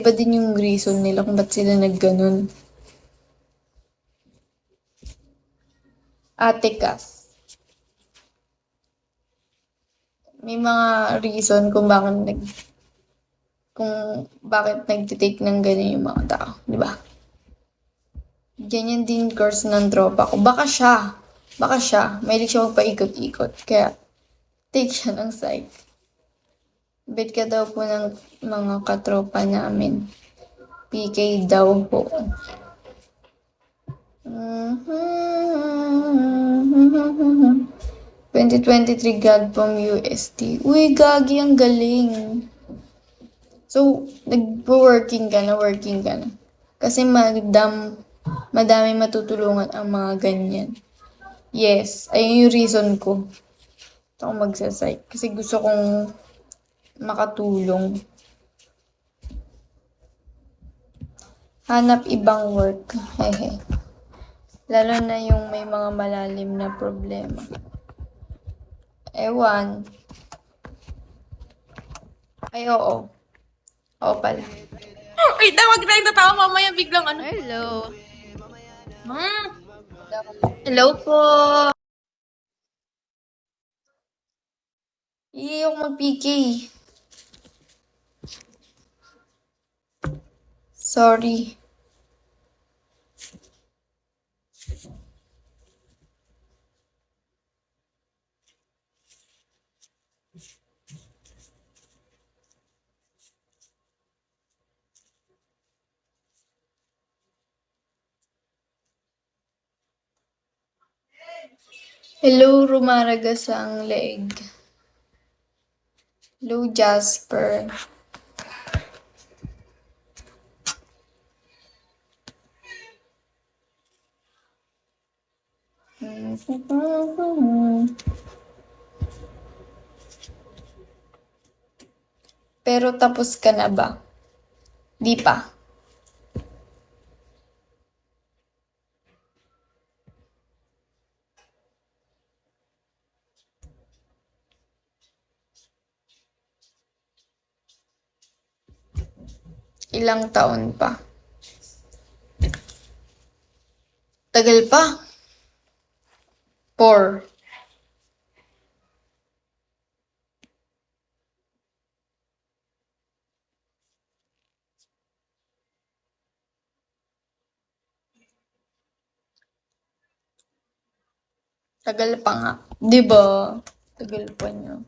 Iba din yung reason nila kung ba't sila nagganon. Ate Cass. May mga reason kung bakit nagtitake ng ganyan yung mga tao, di ba? Ganyan din course ng tropa ko. Baka siya, mahilig siya magpaikot-ikot. Kaya, take siya ng psych. Bet ka daw po ng mga katropa namin. PK daw po. 2023 God from UST. Uy, gagi, ang galing. So, working ka na. Kasi madami matutulungan ang mga ganyan. Yes, ayun yung reason ko. Ito ako magsasite. Kasi gusto kong makatulong. Hanap ibang work. Hehe. Lalo na yung may mga malalim na problema. Ewan. Ay, oo. Oo pala. Wait, wag tayong tatawa mamaya biglang ano. Hello. Hello po. Iyong mag-PK. Sorry. Hello, rumaragas ang leeg. Hello, Jasper. Pero tapos ka na ba? Di pa. Ilang taon pa? Tagal pa. 4. Tagal pa nga. Di ba? Tagal pa niya.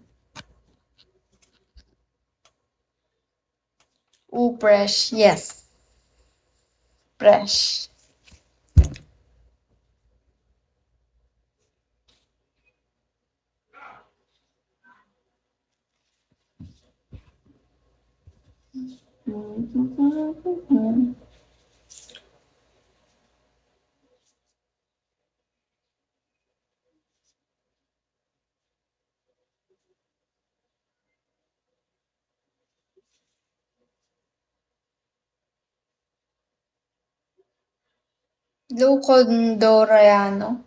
Fresh. Yes. Fresh. Lou Condorayano.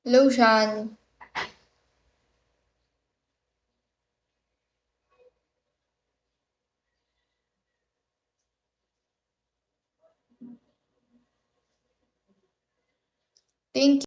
Hello, Sean. Thank